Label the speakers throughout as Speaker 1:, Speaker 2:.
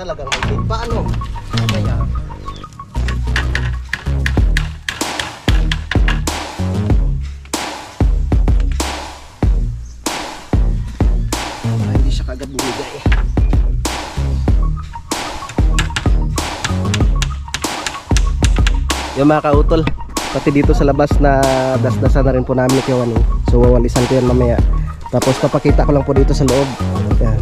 Speaker 1: talagang may gate. Paano? Kaya hindi siya kagad bumigay. Yung mga kautol, pati dito sa labas na dasdasan na rin po namin ni Kiwaning. So wawalisan ko yan mamaya. Tapos papakita ko lang po dito sa loob. Yan.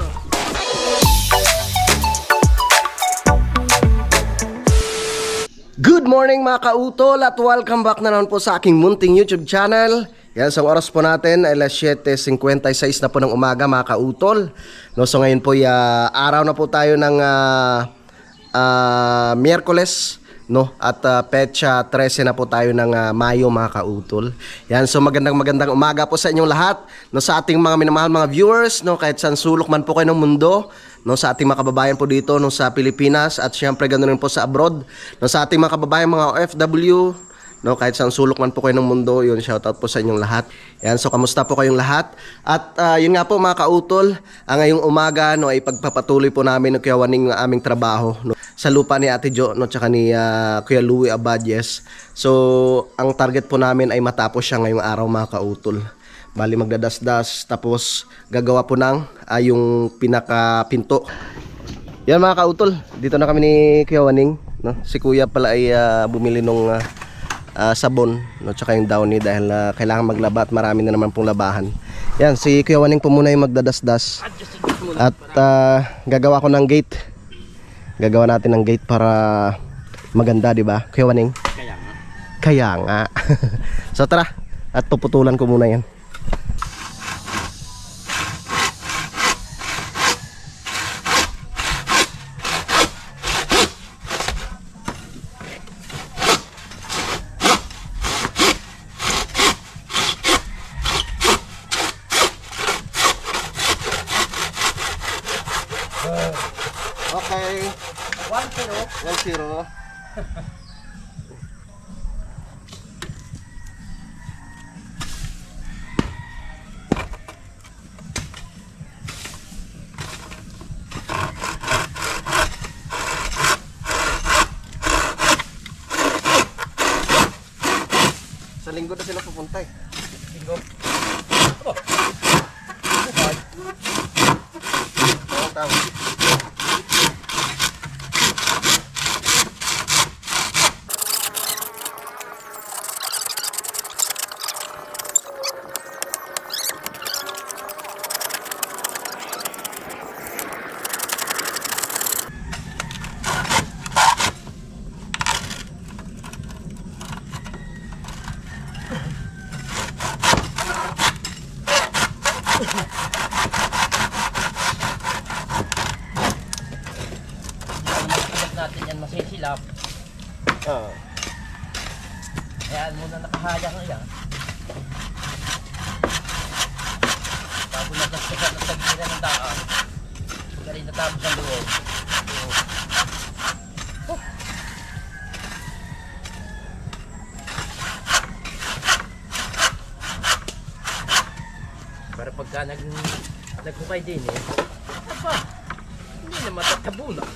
Speaker 1: Good morning mga kautol at welcome back na naman po sa aking munting YouTube channel. Yan, sa oras po natin ay alas 7:56 na po ng umaga mga kautol. No, so ngayon po araw na po tayo ng Miyerkules. No, at petsa 13 na po tayo ng Mayo mga kautol. Yan, so magandang umaga po sa inyong lahat. No, sa ating mga minamahal mga viewers, no, kahit saan sulok man po kayo ng mundo, no, sa ating mga kababayan po dito no, sa Pilipinas at syempre ganoon rin po sa abroad. No, sa ating mga kababayan mga OFW, no, kahit saan sulok man po kayo ng mundo, yun, shoutout po sa inyong lahat. Yan, so kamusta po kayong lahat? At yun nga po mga kautol, ngayong umaga no, ay pagpapatuloy po namin ng Kiwaning aming trabaho no, sa lupa ni Ate Jo no, tsaka ni Kuya Louie Abadjes. So ang target po namin ay matapos siya ngayong araw mga kautol. Bali magdadasdas tapos gagawa po ng yung pinakapinto. Yan mga kautol, dito na kami ni Kiwaning no. Si Kuya pala ay bumili nung sabon no, tsaka yung downy dahil kailangan maglaba at marami na naman pong labahan. Yan, si Kuya Waning po muna yung magdadasdas at gagawa ko ng gate. Gagawa natin ng gate para maganda, di ba Kuya Waning? Kaya nga. So tara, at puputulan ko muna yan. Okay. 1-0. Sa linggo na sila pupunta eh. Linggo? Oh. Tawag.
Speaker 2: Natin yan masisilap. Ayan muna nakahaya ko yan. Bago nagkasikat na tagina ng daan. Galing natapos ang loob. Para pagka naghukay din eh. Apa? Hindi na matatabunan.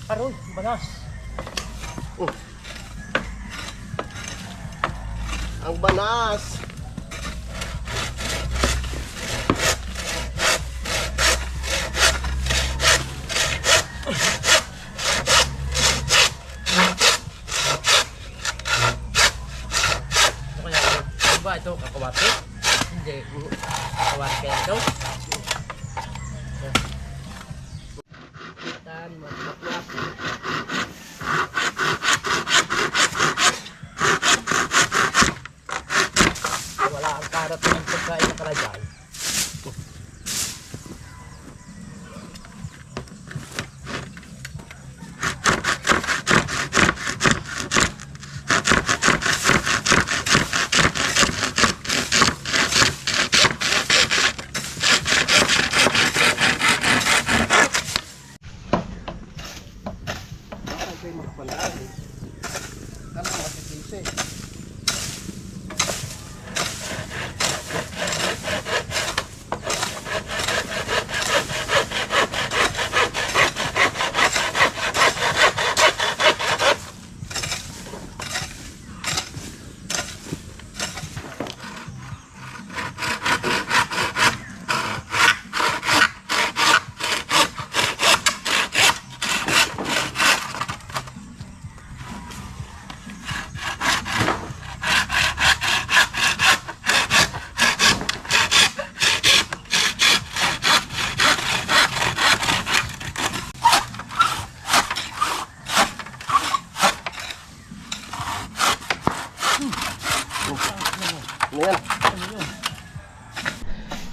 Speaker 2: Aroy, banas.
Speaker 1: Ang banas.
Speaker 2: Ba ito kakawati? Hindi, kakawati kaya ito. Tan, magpaplak.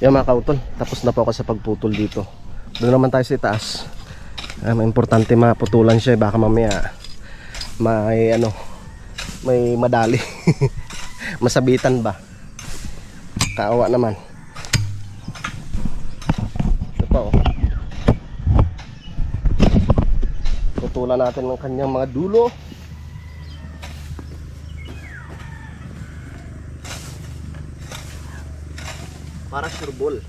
Speaker 1: Yan mga kautol, tapos na po ako sa pagputol dito. Doon naman tayo sa taas. Importante maputulan siya, baka mamaya may ano, may madali. Masabitan ba? Kaawa naman. Ito pa oh. Putulan natin ng kanyang mga dulo. Para sureball.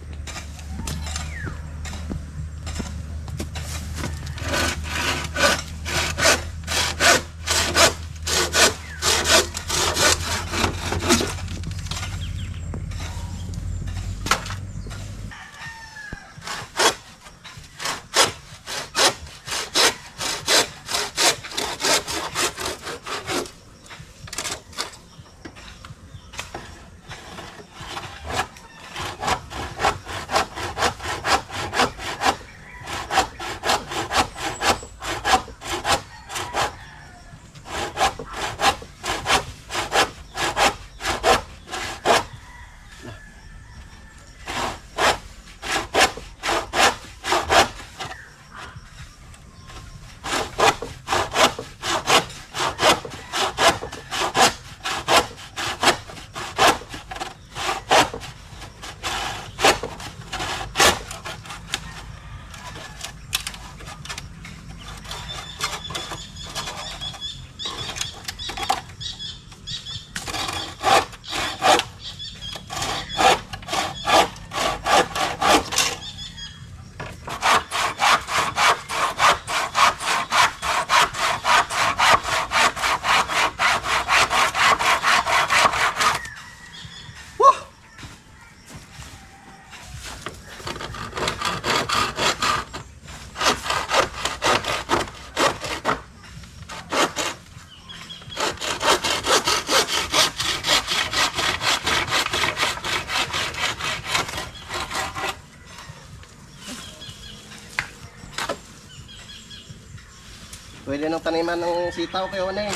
Speaker 1: Pwede nang taniman ng sitaw kayo na eh.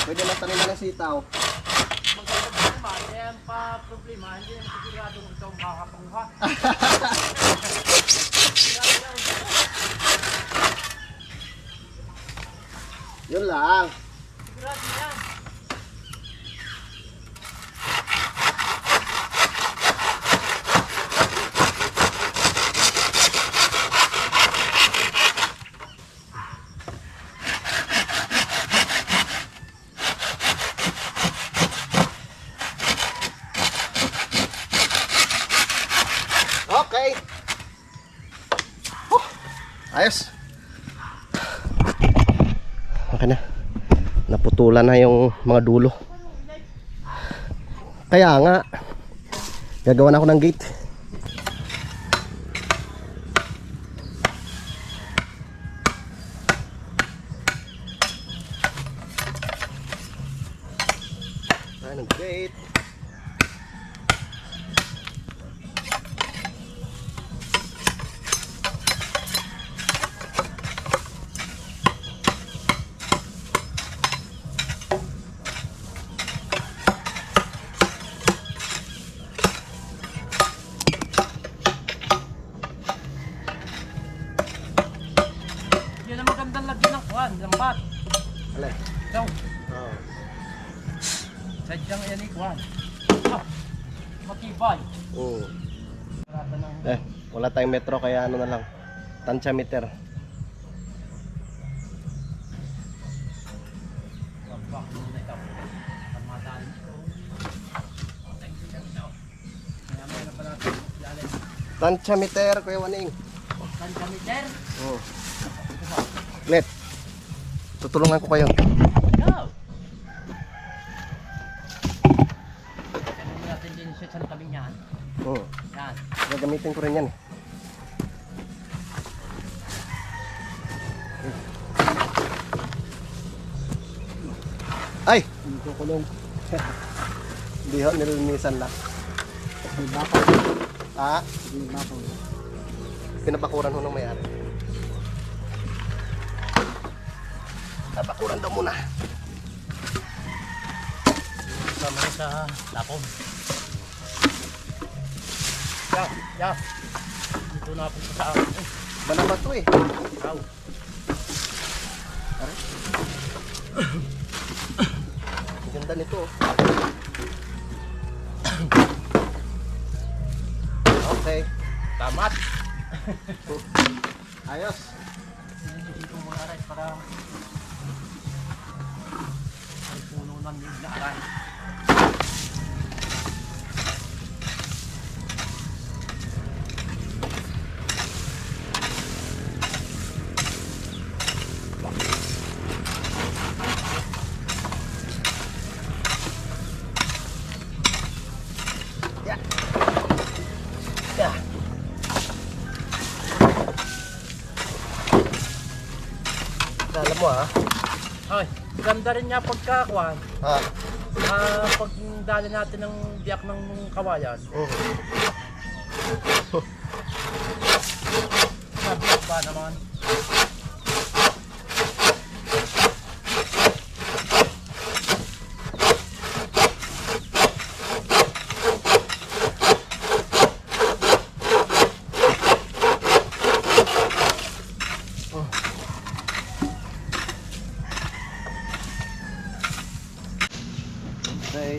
Speaker 1: Pwede nang taniman ng sitaw.
Speaker 2: Magkakaroon kaya ang pa-problema, hindi naman siguradong ikaw makakapanguha.
Speaker 1: Yun lang.
Speaker 2: Sigurado yan.
Speaker 1: Okay. Ayos. Okay na. Naputulan na yung mga dulo. Kaya nga gagawa na ako ng gate. Ng gate.
Speaker 2: Yan ang magandang lagyan ng kuhan, lambat.
Speaker 1: Alay.
Speaker 2: So,
Speaker 1: Oh.
Speaker 2: sadyang yan ay kuhan. Matibay.
Speaker 1: Oh.
Speaker 2: Rata ng
Speaker 1: Wala tayong metro kaya ano na lang. Tansya meter.
Speaker 2: pagbak muna ito. Pagmadali ito. Kaya may na pa natin ilalim.
Speaker 1: Tansya meter, Kuya Waning.
Speaker 2: Saan kami, sir?
Speaker 1: Oh. Let. Tutulungan ko kayo.
Speaker 2: Go! Kaya natin din siya sa tabi niyan.
Speaker 1: Oh.
Speaker 2: Yan.
Speaker 1: Gagamitin ko rin yan eh. Ay!
Speaker 2: Hindi ko kulong.
Speaker 1: Hindi ho, nilinisan lang.
Speaker 2: May bakaw.
Speaker 1: Ah,
Speaker 2: May bakaw.
Speaker 1: pinapakuran ho ng may-ari. Napakuran daw muna.
Speaker 2: Sama sa tapon. Ya. Dito na po sa akin.
Speaker 1: Malaba to eh.
Speaker 2: Aw.
Speaker 1: Ang ganda nito. Okay.
Speaker 2: Tamat.
Speaker 1: Ayos.
Speaker 2: Dito mo na rin para ay puno ng niyog na aray.
Speaker 1: Yeah. Yeah. Alam mo ah.
Speaker 2: Ay, ganda rin niya pagkakuan.
Speaker 1: Ha.
Speaker 2: Pag dali natin ng biyak ng kawayan. Nabiyak ba naman?
Speaker 1: Okay.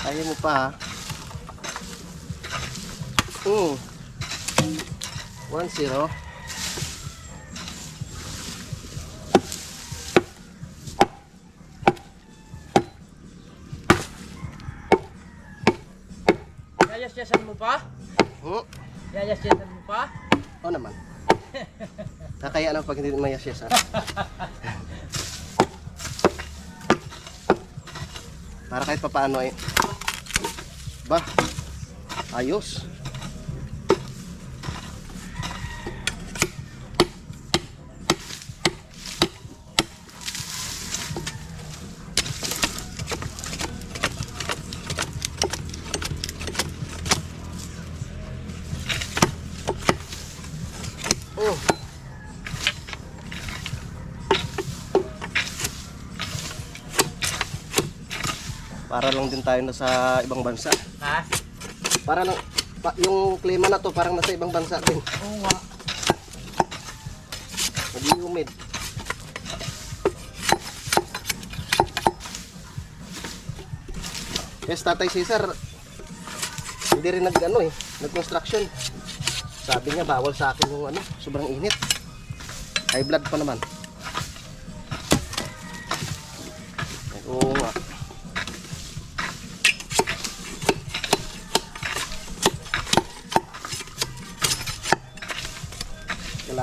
Speaker 1: Kaya mo pa ha. 1-0.
Speaker 2: Yayas-yasan mo pa? Yayas-yasan mo pa?
Speaker 1: Oo naman. Nakaya na pag hindi mayas-yes ha. Para kahit papaano eh. Ba? Ayos. Oh. Para lang din tayo nasa ibang bansa.
Speaker 2: Ha?
Speaker 1: Para lang yung klima na to parang nasa ibang bansa din.
Speaker 2: Oo nga.
Speaker 1: Hindi humid. Yes, Tatay Cesar hindi rin nag-construction. Sabi niya bawal sa akin yung sobrang init. High blood pa naman. Oo nga.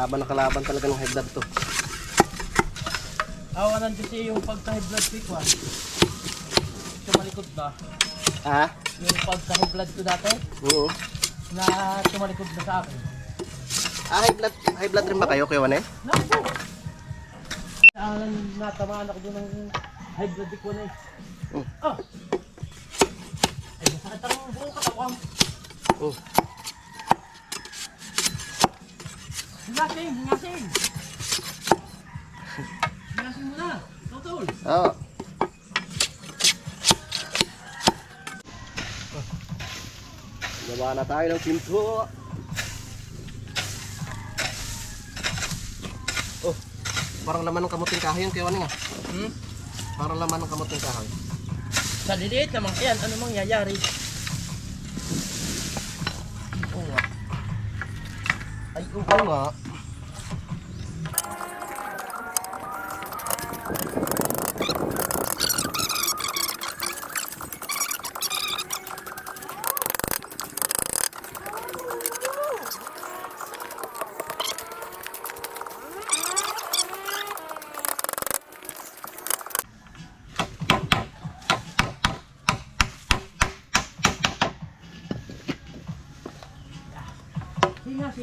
Speaker 1: Kalaban talaga ng high blood to.
Speaker 2: Awanan kasi yung pagka-high blood ko ah. Tumalikod ba?
Speaker 1: Ha?
Speaker 2: Yung pagka-high blood ko dati
Speaker 1: Oo.
Speaker 2: na tumalikod na sa akin.
Speaker 1: Ah, high blood rin ba kayo, Kuya Wane?
Speaker 2: Naku! Natamaan ako doon ng high blood ko na eh.
Speaker 1: Oh.
Speaker 2: Ah! Ay, masakit ang buong katawan.
Speaker 1: Oh.
Speaker 2: Hingasing! Hingasing! Hingasing mo na! Totol!
Speaker 1: Oo. Gawa na tayo ng pinto. Oh, parang laman ng kamuting kahoy yun, Kuya Wane nga. Parang laman ng kamuting kahoy.
Speaker 2: Sa liliit naman yan, ano mangyayari?
Speaker 1: Oo nga. Ay, oo nga.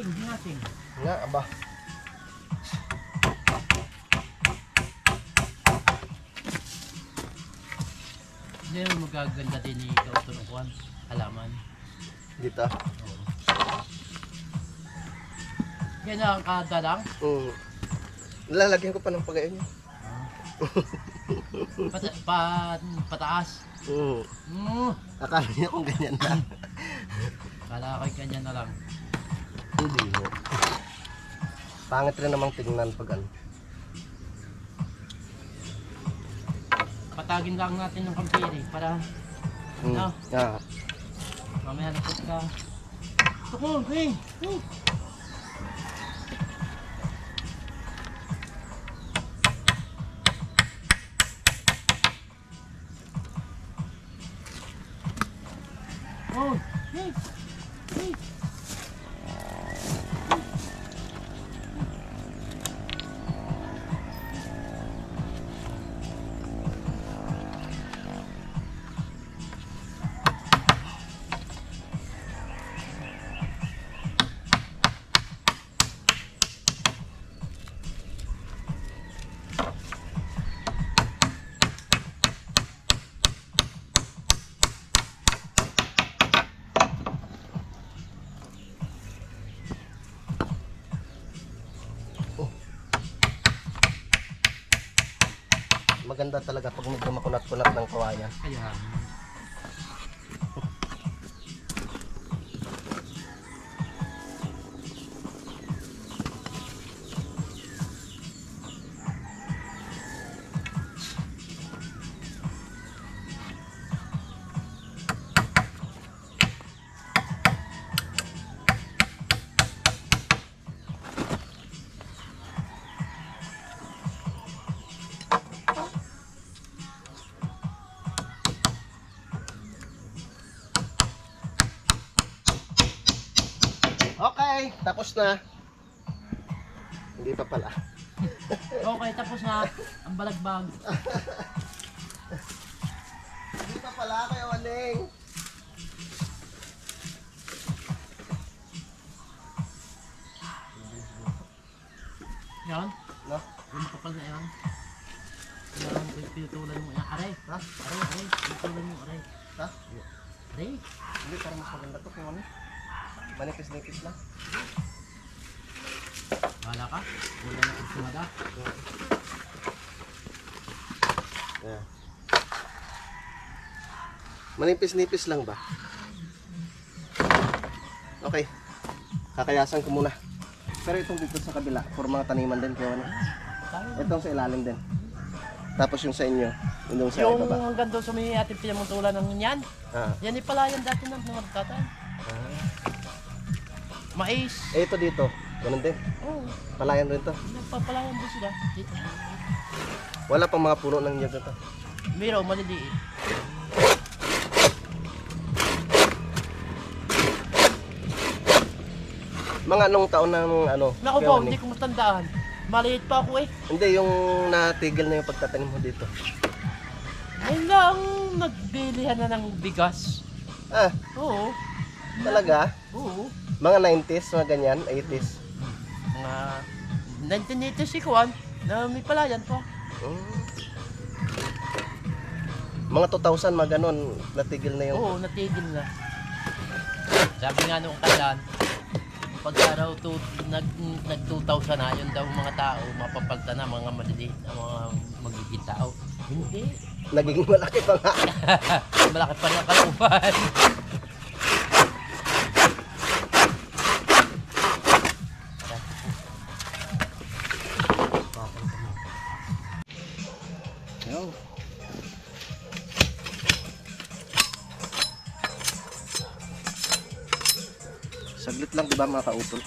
Speaker 2: hingasing.
Speaker 1: Nga, aba.
Speaker 2: Hindi naman magaganda din ni Kautunukuan. Halaman.
Speaker 1: Dito.
Speaker 2: Kaya nakakada lang.
Speaker 1: Lalagyan ko pa ng pagayon niya.
Speaker 2: Pataas.
Speaker 1: Akala niya kung ganyan na.
Speaker 2: Kala kay kanya na lang.
Speaker 1: Hindi mo. Pangit rin namang tingnan pag ano.
Speaker 2: Patagin lang natin ng kampiri para no? Mamaya napot ka. Tukol, hey! Oh, hey! Hey!
Speaker 1: Maganda talaga pag medyo makunat-kunat ng kawayan.
Speaker 2: Kaya,
Speaker 1: Okay, tapos na. Hindi pa pala.
Speaker 2: okay, tapos na ang balagbag.
Speaker 1: Hindi pa pala kayo, Aling.
Speaker 2: Yan.
Speaker 1: No?
Speaker 2: Yung kapal na yan. Kailangan ko pinutulan mo yan. Aray!
Speaker 1: Ha?
Speaker 2: Aray! Pinutulan mo, aray.
Speaker 1: Ha?
Speaker 2: Aray!
Speaker 1: Hindi, parang mas maganda to kung ano. Manipis-nipis lang.
Speaker 2: Wala ka? Wala na ang sumada.
Speaker 1: Yeah. Manipis-nipis lang ba? Okay. Kakayasan ko muna. Pero itong dito sa kabila, for mga taniman din. Kaya ano? Itong sa ilalim din. Tapos yung sa inyo, yung sa
Speaker 2: Yung
Speaker 1: ibaba.
Speaker 2: hanggang doon sa may ating pinamuntulan ng yan.
Speaker 1: Ah.
Speaker 2: Yan yung palayan dati ng mga tatay. Mais.
Speaker 1: Eh ito dito, ganun din.
Speaker 2: Oo.
Speaker 1: Palayan rin to.
Speaker 2: Nagpapalayan din sila. Dito.
Speaker 1: Wala pang mga puno ng niyog dito.
Speaker 2: Miro, maliliit.
Speaker 1: Mga anong taon ng ano?
Speaker 2: Naku
Speaker 1: kaya
Speaker 2: po,
Speaker 1: ano?
Speaker 2: hindi ko matandaan. Maliit pa ako eh.
Speaker 1: Hindi, yung natigil na yung pagtatanim mo dito.
Speaker 2: Ngayon lang nagbilihan na ng bigas.
Speaker 1: Ah,
Speaker 2: Oo.
Speaker 1: talaga?
Speaker 2: Oo.
Speaker 1: Mga 90s, mga ganyan, 80s.
Speaker 2: Mga 1980s si Juan na may palayan pa.
Speaker 1: Mga 2000, mga ganun, natigil na yung...
Speaker 2: Oo, natigil na. Sabi nga nung kailan, pagka raw nag 2000 na, yun daw mga tao, mapapalta na mga maliliit na mga magiging tao. Hindi.
Speaker 1: Naging malaki pa nga.
Speaker 2: Malaki pa na kalupan.
Speaker 1: Yo. Saglit lang, di ba mga kautol?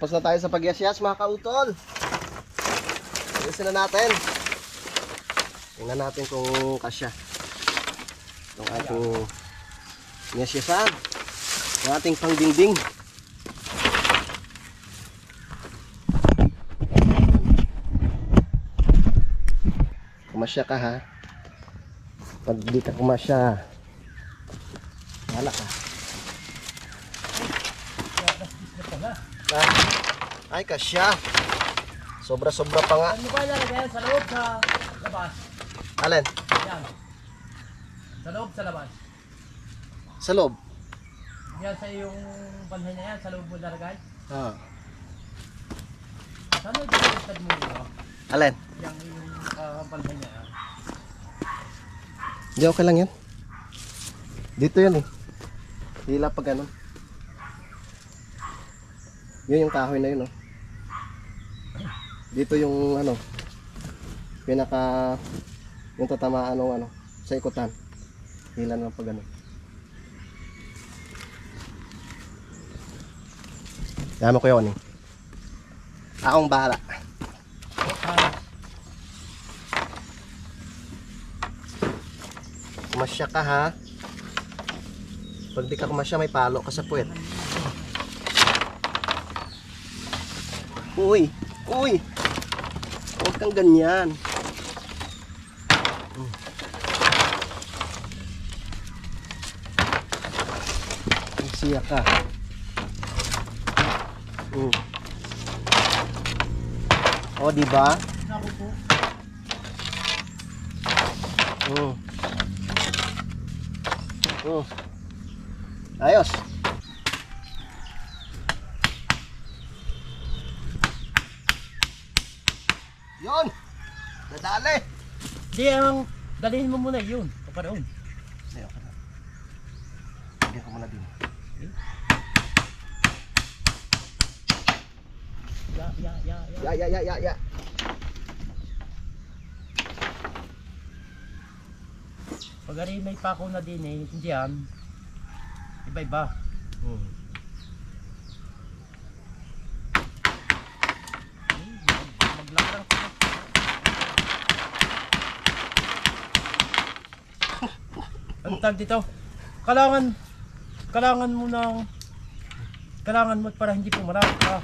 Speaker 1: Tapos na tayo sa pagyasyas mga kautol. Alisin na natin. Tingnan natin kung kasya itong ating yasyasan. Ang ating pangdingding. Kumasya ka ha. Pag di ka kumasya, wala ka. Ay, kasya. Sobra-sobra pa nga.
Speaker 2: Ano ba ilalagay sa loob sa labas?
Speaker 1: Alin?
Speaker 2: Yan. Sa loob sa labas.
Speaker 1: Sa loob.
Speaker 2: Yan sa yung banhay na yan, sa loob mo ilalagay.
Speaker 1: Ah.
Speaker 2: Saan yung pinagtad mo ito?
Speaker 1: Alin?
Speaker 2: Yung banhay na yan.
Speaker 1: Hindi, okay lang yan. Dito yan eh. Hila pag ganun. Yun yung kahoy na yun, oh. Dito yung ano, pinaka, yung tatamaan ng ano, sa ikutan. Hila na pag ganun. Yaman ko yun eh. Akong bahala. Kumasya ka ha. Pag di ka kumasya, may palo ka sa puwet. Uy! Uy! Huwag kang ganyan. Siya ka. O, diba?
Speaker 2: Naku po.
Speaker 1: Ayos. Yon. Nadali.
Speaker 2: Di ang dalhin mo muna yun. Kaparoon.
Speaker 1: Hindi, okay na. Hindi ko muna din. Ya.
Speaker 2: Pag ari may pako na din eh, hindi yan. Iba-iba. Maglarang ko. Ang tag dito. Kailangan mo ng kailangan mo para hindi pumarap ka.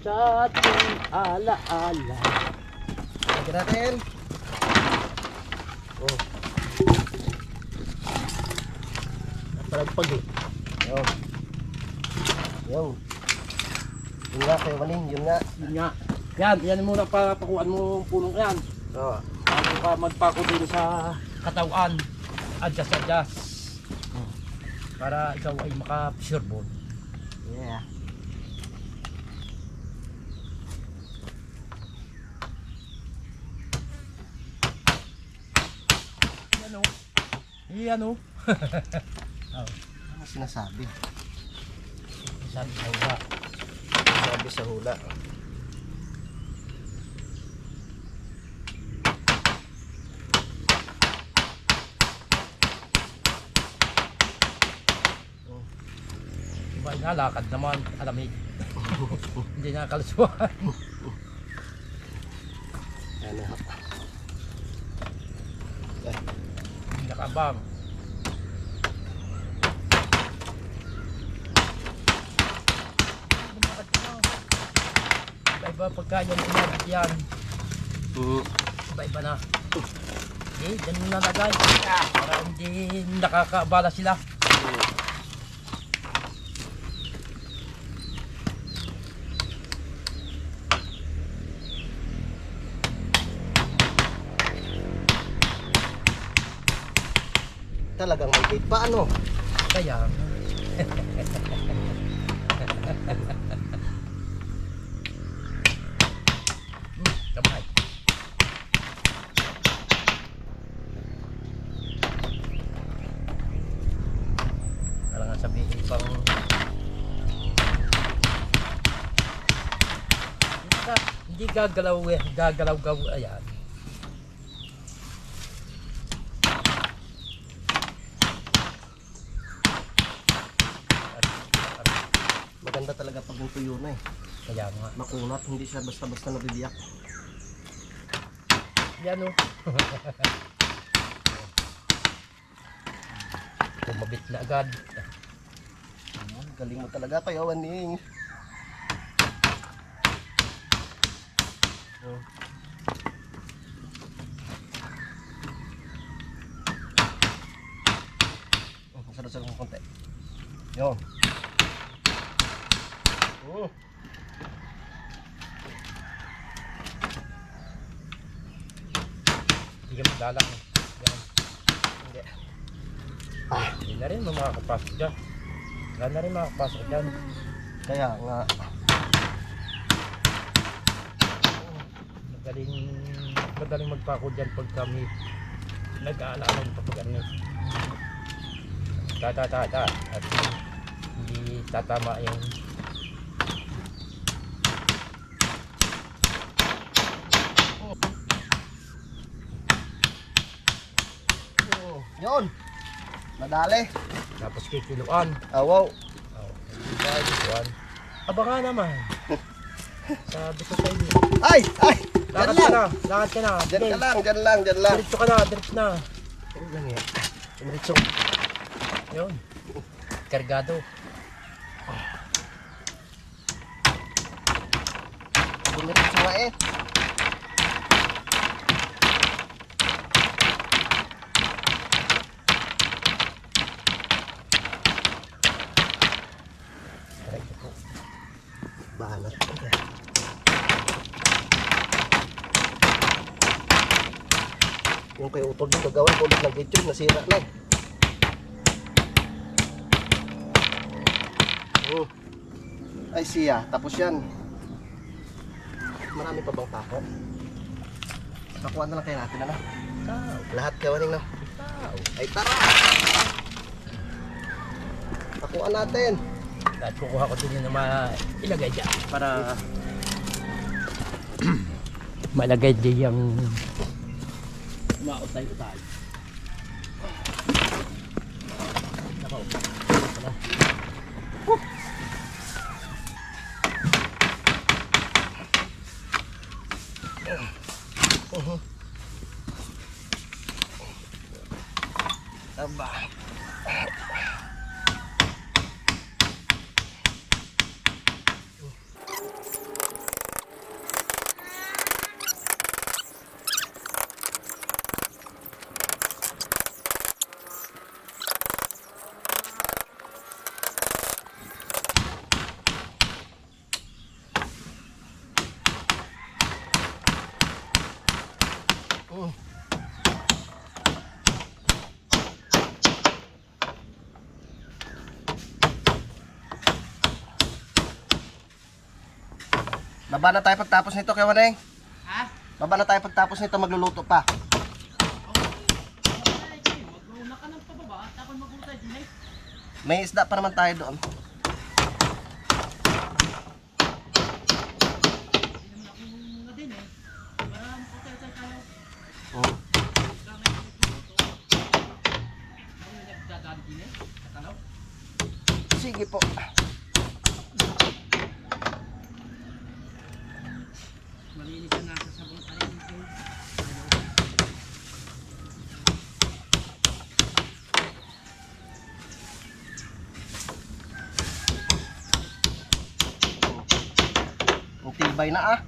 Speaker 2: Sa ating alaala.
Speaker 1: Lagyan natin. Oh. Napalagpag eh. Yun. Yun. Yun nga kayo maling. Yun nga.
Speaker 2: Yun nga. Yan muna pakuan mo ang punong yan.
Speaker 1: Oo.
Speaker 2: Bago ka magpako din sa katawan. Adjust. Para ikaw ay maka-sureball.
Speaker 1: Yeah.
Speaker 2: Yan o.
Speaker 1: Ano sinasabi?
Speaker 2: Sabi sa hula.
Speaker 1: Sabi sa hula.
Speaker 2: Diba inalakad naman, alamig. Hindi na kalusuan.
Speaker 1: Ano ha?
Speaker 2: Hindi nakabang. Iba-iba pagka yan inabot yan. Iba-iba na. Okay, dyan mo nalagay. Para hindi nakakabala sila.
Speaker 1: Talagang may gate pa ano?
Speaker 2: Kaya kamay. Kailangan sabihin pang hindi gagalaw ayan.
Speaker 1: Maganda talaga pag yung tuyo na eh.
Speaker 2: Kaya nga.
Speaker 1: Makunat, hindi siya basta-basta nabibiyak.
Speaker 2: Yan o. Tumabit na agad.
Speaker 1: Ayan, galing mo talaga kayo, Waning. Oh. Masarap-sarap ng konti. Yun. Oh.
Speaker 2: Hindi ka maglalang. Yan.
Speaker 1: Hindi.
Speaker 2: Hindi na rin makakapasok dyan. Wala na rin makakapasok dyan.
Speaker 1: Kaya nga.
Speaker 2: Madaling magpako dyan pag kami nag-aalaan pa pag ano. At hindi tatama yung
Speaker 1: Yun. Madali.
Speaker 2: tapos kikiluan.
Speaker 1: Awaw.
Speaker 2: Kikiluan. Aba nga naman. Sabi ko sa inyo.
Speaker 1: Ay! Ay!
Speaker 2: Lakad
Speaker 1: Diyan
Speaker 2: ka
Speaker 1: lang!
Speaker 2: na. Lakad ka na.
Speaker 1: Diyan
Speaker 2: Sige.
Speaker 1: ka lang, diyan lang, diyan lang.
Speaker 2: Diretso ka na. Diretso na.
Speaker 1: Diyan lang yan. Diretso.
Speaker 2: Yun. Kargado.
Speaker 1: Diretso nga eh.
Speaker 2: Diretso po.
Speaker 1: Banat. Yung kay utol yung gagawin ko ulit ng kitchen, nasira na eh. Oh. Ay siya, tapos yan. Marami pa bang tako? Nakuha na lang kayo natin ano?
Speaker 2: Tao.
Speaker 1: Lahat kayo Waning no?
Speaker 2: Tao.
Speaker 1: Ay tara! Nakuha natin.
Speaker 2: At kukuha ko din yung ilagay dyan para malagay dyan yung mautay-utay. Nakaw.
Speaker 1: Aba. Baba na tayo pagtapos nito kay Waning.
Speaker 2: Ha?
Speaker 1: Baba na tayo pagtapos nito, magluluto pa.
Speaker 2: Mag-una ka ng pababa at ako mag-utay din eh.
Speaker 1: May isda pa naman tayo doon.
Speaker 2: Hindi naman ako nga din eh. Para utay-utay tayo.
Speaker 1: Oh.
Speaker 2: Kami nagluto. Ako yung nagdadali din eh. Katalaw.
Speaker 1: Sige po.
Speaker 2: Malinis na nasa sabon tayo dito.
Speaker 1: Ang tibay na ah.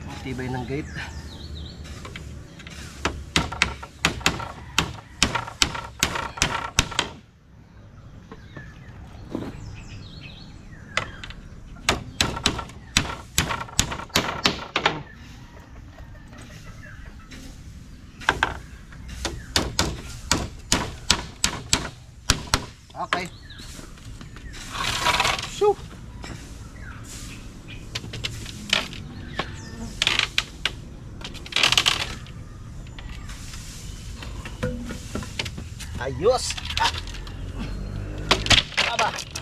Speaker 1: Ang tibay ng gate. Okay. Shoo. Ayos. Aba.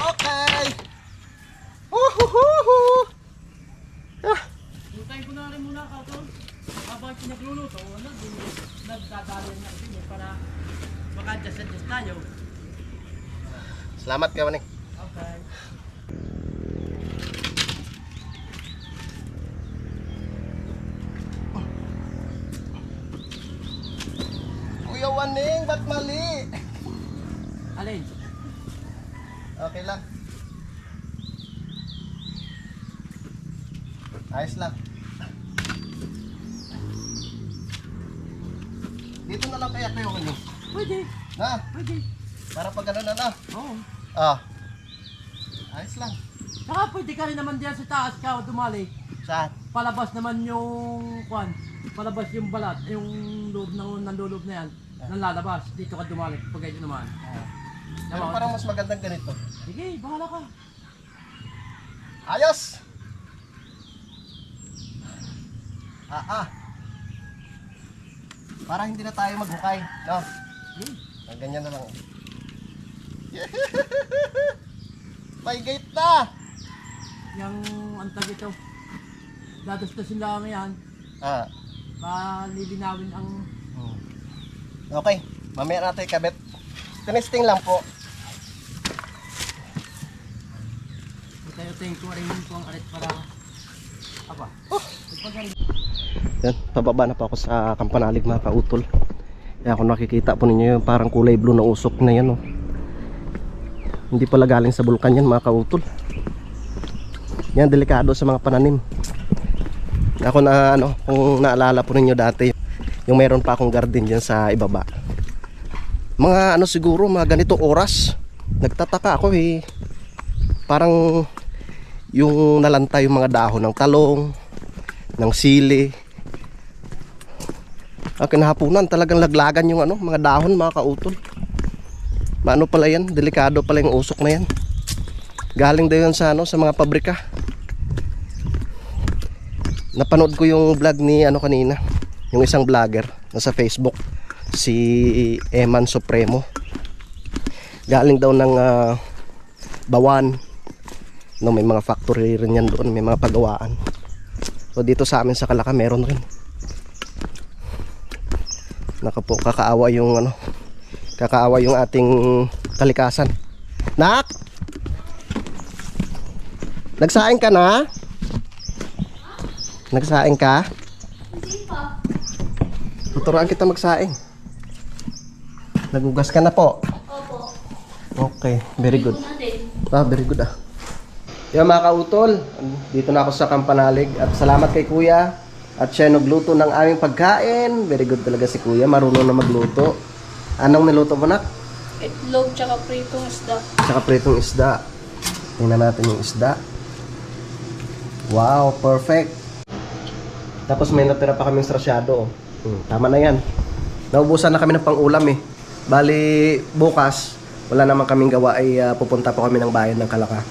Speaker 1: Okay. Uhuhuhu. Ah,
Speaker 2: Hintayin ko na rin muna ka to. Habang pinagluluto, nagdadali na rin para maka-adjust tayo.
Speaker 1: salamat ka maning.
Speaker 2: Okay.
Speaker 1: Kuya Waning, ba't mali?
Speaker 2: Alin?
Speaker 1: Okay lang. Ayos lang. Dito na lang kaya kayo Waning.
Speaker 2: Pwede.
Speaker 1: Na,
Speaker 2: Pwede.
Speaker 1: para pag ano na.
Speaker 2: Oo.
Speaker 1: Ah. Ayos lang.
Speaker 2: Saka pwede ka rin naman diyan sa taas ka dumali.
Speaker 1: Saan?
Speaker 2: Palabas naman yung kwan. Palabas yung balat, yung loob ng nanduloob na yan. Nang lalabas, dito ka dumali pag ganyan naman.
Speaker 1: Pero parang mas magandang ganito.
Speaker 2: Sige, bahala ka.
Speaker 1: Ayos! Para hindi na tayo maghukay, no?
Speaker 2: Sige.
Speaker 1: Ang ganyan na lang. May gate na!
Speaker 2: Yung antag ito. Dadastasin lang yan.
Speaker 1: Ah.
Speaker 2: Palilinawin ang...
Speaker 1: Okay, mamaya natin ikabit. Tinesting lang po.
Speaker 2: Ito ko rin po ang arit para... Apa?
Speaker 1: Yan, pababa na po ako sa Kampanalig mga kautol. Kaya kung nakikita po ninyo yung parang kulay blue na usok na yan, oh. Hindi pala galing sa bulkan yan mga kautol. Yan, delikado sa mga pananim. Ako na kung naalala po ninyo dati, yung meron pa akong garden dyan sa ibaba. Mga siguro, mga ganitong oras. Nagtataka ako eh. Parang yung nalanta yung mga dahon ng talong, ng sili. Kinahaponan talagang laglagan yung mga dahon mga kautol. Maano pala yan, delikado pala yung usok na yan. Galing daw yan sa sa mga pabrika. Napanood ko yung vlog ni kanina, yung isang vlogger nasa Facebook, si Eman Supremo. Galing daw ng Bawan. No, may mga factory rin yan doon, may mga pagawaan. So dito sa amin sa Kalaka meron rin. Kakaawa yung kakaawa yung ating kalikasan. Nak! Nagsaing ka na? Nagsaing ka?
Speaker 3: Hindi pa.
Speaker 1: Tuturuan kita magsaing. Nagugas ka na po.
Speaker 3: Opo.
Speaker 1: Okay, very good.
Speaker 3: Ito na din.
Speaker 1: Very good Yung mga kautol, dito na ako sa Kampanalig at salamat kay Kuya at siya nagluto ng aming pagkain. Very good talaga si Kuya, marunong na magluto. Anong niluto mo nak?
Speaker 3: Itlog tsaka pritong isda.
Speaker 1: Tsaka pritong isda. Tingnan natin yung isda. Wow, perfect. Tapos may natira pa kaming strasyado. Tama na yan. Naubusan na kami ng pang-ulam eh. Bali, bukas, wala naman kaming gawa ay pupunta po kami ng bayan ng Kalaka.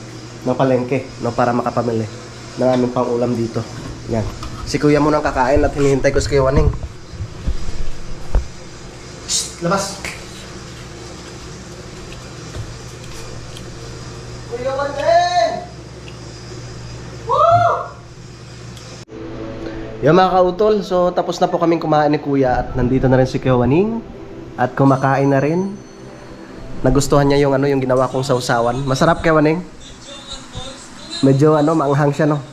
Speaker 1: Ng palengke, para makapamili ng aming pang-ulam dito. Yan. Si Kuya muna ang kakain at hinihintay ko si Kuya Waning. Shhh! Labas! Kuya Waning! Woo! Yan mga kautol, so tapos na po kaming kumain ni Kuya at nandito na rin si Kuya Waning at kumakain na rin. Nagustuhan niya yung yung ginawa kong sausawan. Masarap Kuya Waning? Medyo maanghang siya no?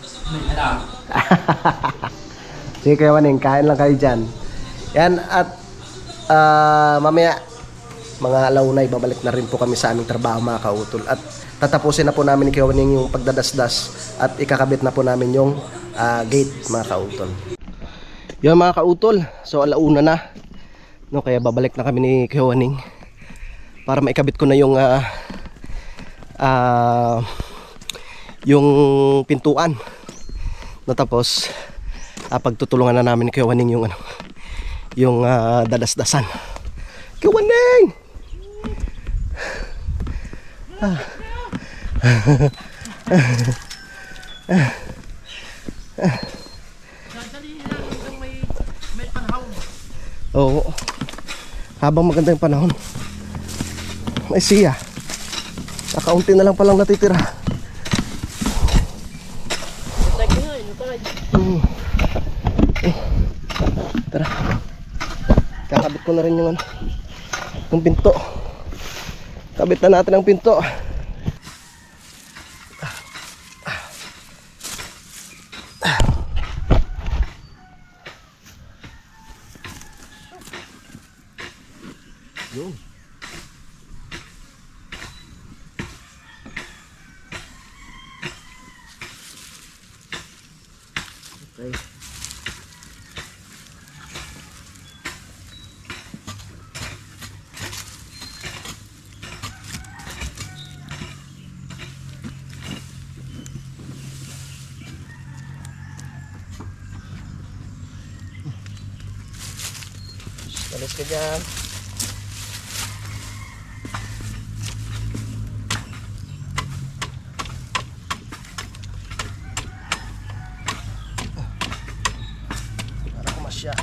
Speaker 1: Sige Kuya Waning, kain lang kayo dyan. Yan at mamaya mga alaunay babalik na rin po kami sa aming trabaho mga kautol. At tatapusin na po namin ni Kuya Waning yung pagdadasdas at ikakabit na po namin yung gate mga kautol. Yung mga kautol, so alauna na no, kaya babalik na kami ni Kuya Waning para maikabit ko na yung yung pintuan. No, tapos pagtutulungan na namin kay Waning yung yung dadas-dasan. Kay Waning! Oo. Habang maganda yung panahon. May siya. Nakaunti na lang palang natitira. Tara. Kakabit ko na rin yung pinto. Kabit na natin ang pinto. Yun. Okay. Alis ka dyan. Para kumasya.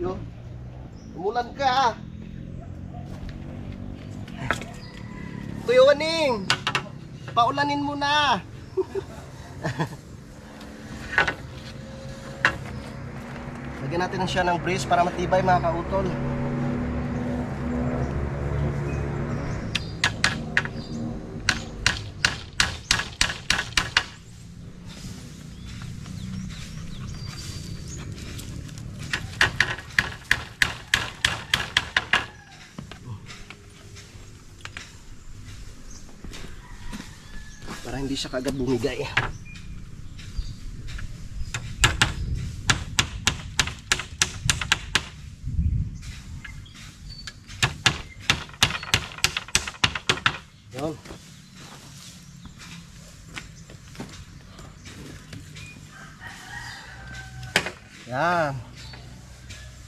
Speaker 1: Yo, umulan ka. Kuya Waning, paulanin mo na. Lagyan natin siya ng brace para matibay mga kautol. Para hindi siya kagad bumigay. Yun. Yan.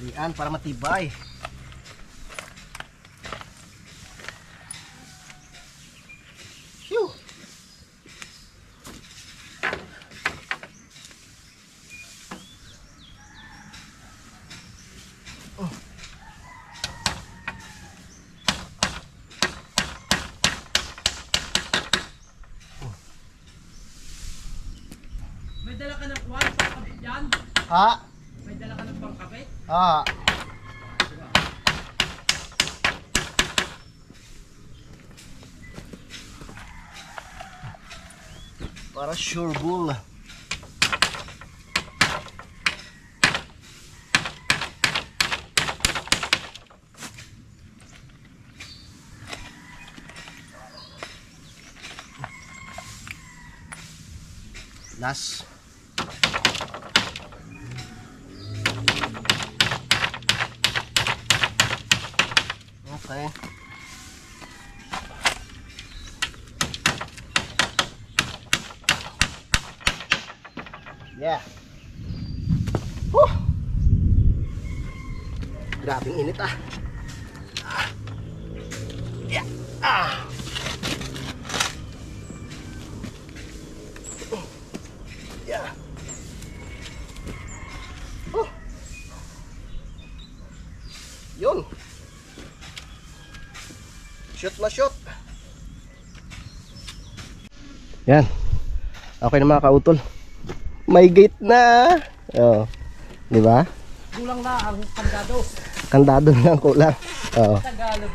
Speaker 1: Diyan para matibay. Phew.
Speaker 2: May dala ka ng kwan, pangkabit yan?
Speaker 1: Ha?
Speaker 2: May dala ka ng pangkabit?
Speaker 1: Ah. Para sure bull. Last. Okay. Yeah. Whew. Grabing init ah. Yeah. Ah. Yeah. Yun. Shoot na shoot. Yan. Okay na mga kautol. May gate na. Oh. Di ba?
Speaker 2: Kulang na ang kandado.
Speaker 1: Kandado na ang kulang. Oo.
Speaker 2: Tagalog.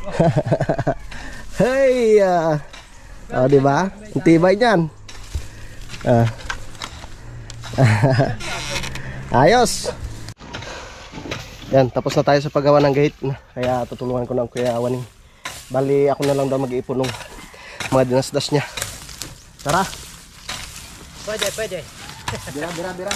Speaker 1: Hey! Oh, di ba? Ang tibay niyan. Ayos. Yan, tapos na tayo sa paggawa ng gate. Kaya tutulungan ko ng Kuya Waning. Bali, ako na lang daw mag-iipon ng mga dinasdas niya. Tara!
Speaker 2: Pwede.
Speaker 1: Bira.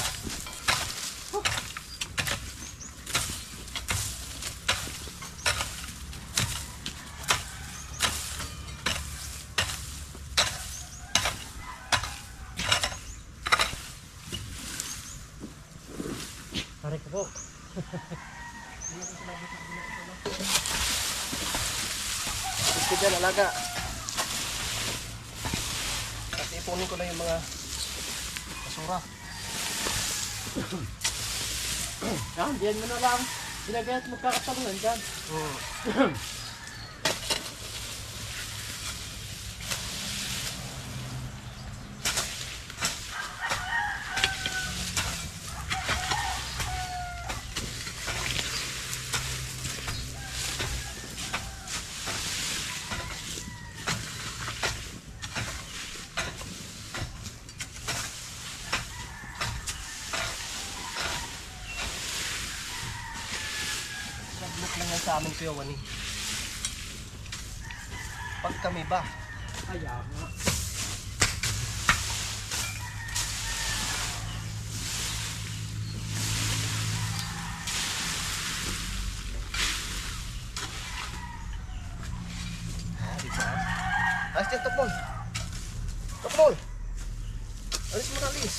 Speaker 2: Pare ko po.
Speaker 1: Gusto dyan, alaga. At ipunin ko na yung mga basura.
Speaker 2: Yan, diyan mo na lang. Ginagayat magkakatangan dyan.
Speaker 1: Nag-look lang yan sa amin, Kuya Waning. Pag kami ba?
Speaker 2: Kaya nga.
Speaker 1: Diba? Alis dyan, Topol. Topol! Alis mo na, alis.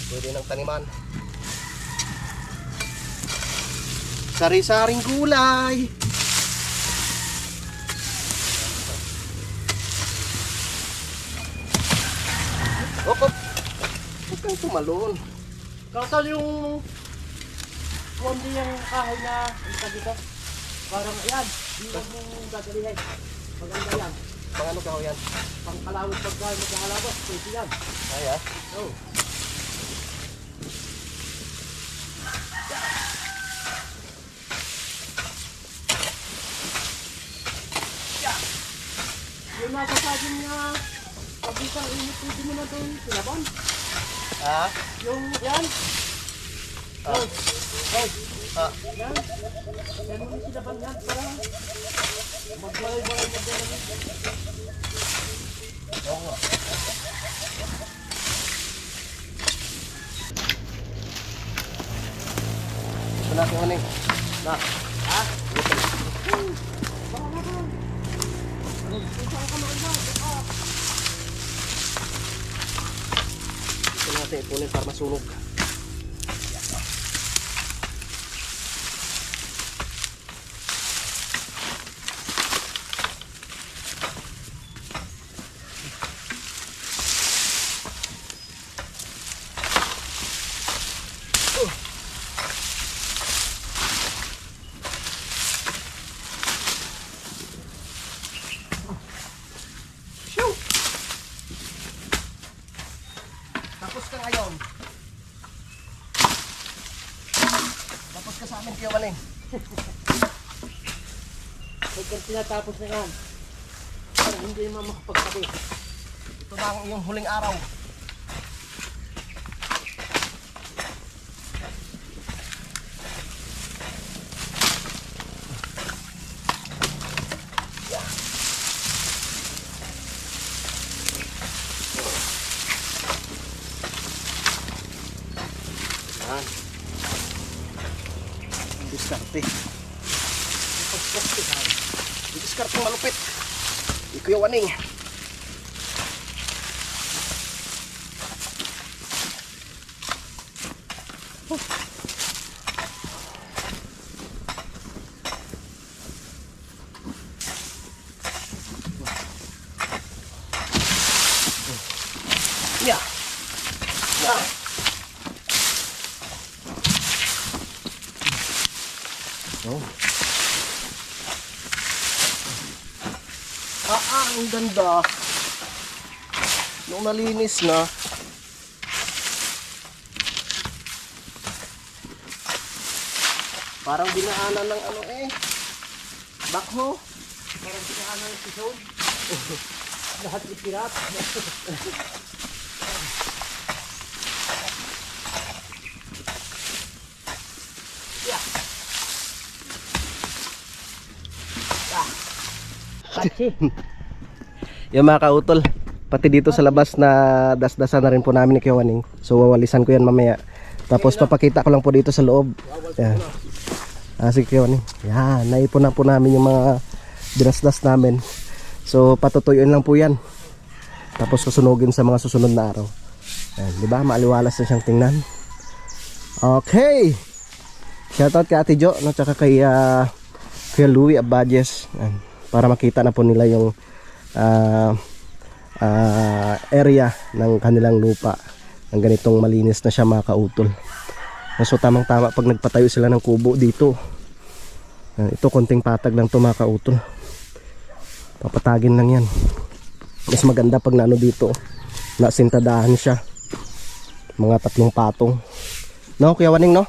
Speaker 1: Pwede ng taniman. Sari-saring gulay. Op. Huwag kang tumalon.
Speaker 2: Kakasal yung kundi yung kahoy na isa dito. Parang ayan, hindi mong gagalihin. Maganda yan.
Speaker 1: Pang ano kaho yan?
Speaker 2: Pang kalawit pagka magkakalabas, pwede yan.
Speaker 1: Ay ah.
Speaker 2: Oh. Yung nasa saging niya, pag isang init, pwede mo na doon sinabon.
Speaker 1: Ah?
Speaker 2: Yung yan.
Speaker 1: Ah. Ah.
Speaker 2: Yan. Yan mo yung sinaban yan. Para magbalay-balay na doon.
Speaker 1: Oo nga. Ito natin ano eh. Na.
Speaker 2: Ha?
Speaker 1: Ito natin ipunin para masunog. Tapos ka ngayon. Tapos ka sa amin, Kuya Waning.
Speaker 2: Pag tinatapos na yan, parang hindi naman makapagsabi.
Speaker 1: Ito na ang iyong huling araw. Yan. Ang diskarte. Ang diskarte malupit. Di Kuya Waning. Yeah. Yeah. Oh. Ang ganda. Nung nalinis na. Parang dinaanan ng ano eh. Backhoe.
Speaker 2: Parang pinaan ng episode. Lahat ipirat. Kachi.
Speaker 1: Yung mga kautol, pati dito sa labas na dasdasan na rin po namin ni Kuya Waning. So wawalisan ko yan mamaya. Tapos papakita ko lang po dito sa loob. Yan. Sige Kuya Waning. Yan, naipon na po namin yung mga dinasdas namin. So patutuyuin lang po yan. Tapos susunugin sa mga susunod na araw. Yan, di ba? Maaliwalas na siyang tingnan. Okay. Shoutout kay Ate Jo, no, tsaka kay Kuya Louie Abadjes. Yan. Para makita na po nila yung area ng kanilang lupa ng ganitong malinis na siya mga kautol. So tamang tama pag nagpatayo sila ng kubo dito. Ito konting patag lang to mga kautol. Papatagin lang yan. Mas maganda pag naano dito, nasintadahan siya. Mga 3 patong. No, Kuya Waning, no?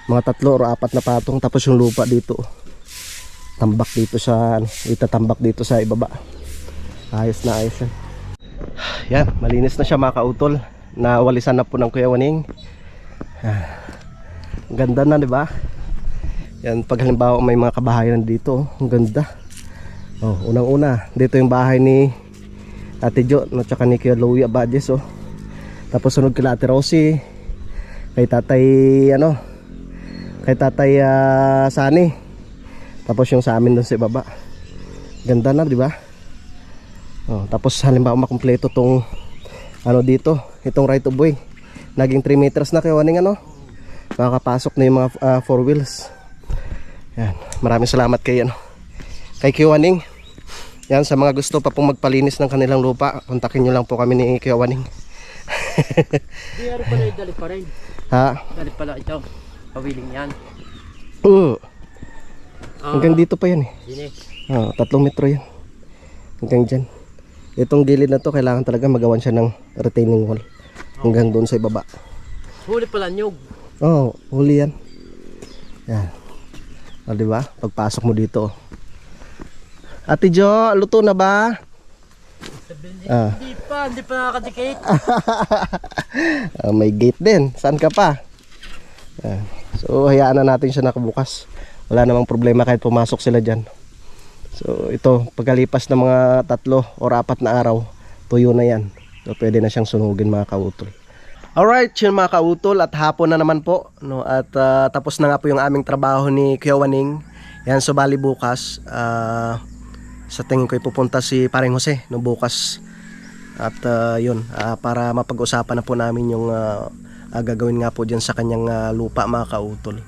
Speaker 1: Mga 3 o 4 na patong, tapos yung lupa dito. Tambak dito sa itatambak dito sa ibaba. Ayos na ayos yan. Yan, malinis na siya mga kautol. Nawalisan na po ng Kuya Waning. Ganda na, di ba? Yan, pag halimbawa may mga kabahayan dito, ang ganda. Oh, unang-una, dito yung bahay ni Ate Jo, no, tsaka ni Kuya Louie Abadjes, oh. Tapos sunod kila Ate Rosie, kay Tatay Sani. Tapos yung sa amin doon sa baba. Ganda na, di ba? Oh, tapos halimbawa makumpleto tong dito, itong right of way. Naging 3 meters na Kuya Waning, makakapasok na yung mga 4 wheels. Yan, maraming salamat kay Kuya Waning. Yan, sa mga gusto pa pong magpalinis ng kanilang lupa, kontakin nyo lang po kami ni Kuya Waning.
Speaker 2: Di ano pala yung dali pa rin.
Speaker 1: Ha?
Speaker 2: Dali pala ito. Pawiling yan.
Speaker 1: Hanggang dito pa yan eh.
Speaker 2: Sini.
Speaker 1: 3 metro yan. Hanggang dyan. Itong gilid na to, kailangan talaga magawan siya ng retaining wall. Hanggang doon sa ibaba.
Speaker 2: Huli pala nyug.
Speaker 1: Oo, huli yan. Yan. O, diba? Pagpasok mo dito. Ate Jo, luto na ba?
Speaker 2: Hindi pa nakakadikit.
Speaker 1: May gate din. Saan ka pa? So, hayaan na natin siya nakabukas. Wala namang problema kahit pumasok sila dyan. So ito, pagkalipas ng mga 3 o 4 na araw, tuyo na yan. So pwede na siyang sunugin mga kautol. Alright, yun mga kautol, at hapon na naman po, no? At tapos na nga po yung aming trabaho ni Kuya Waning. Yan, so bali bukas, sa tingin ko ipupunta si Paring Jose, no, bukas. At yun, para mapag-usapan na po namin yung gagawin nga po dyan sa kanyang lupa mga kautol.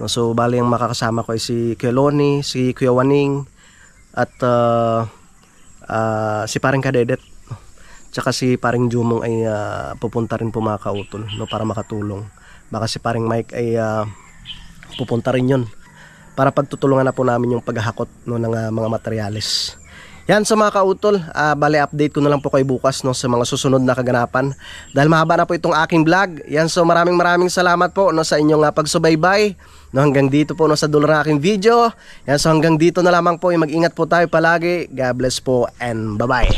Speaker 1: No, so bali ang makakasama ko ay si Kuya Loni, si Kuya Waning, at si Paring Kadedet, tsaka si Paring Jumong ay pupunta rin po mga kautol, no, para makatulong. Baka si Paring Mike ay pupunta rin yun para pagtutulungan na po namin yung paghahakot, no, ng mga materyales. Yan sa mga kautol, bali update ko na lang po kayo bukas, no, sa mga susunod na kaganapan. Dahil mahaba na po itong aking vlog. Yan, so maraming salamat po, no, sa inyong pagsubaybay. No, hanggang dito po, no, sa dulo ng aking video. Yan, so hanggang dito na lamang po. Mag-ingat po tayo palagi. God bless po and bye-bye.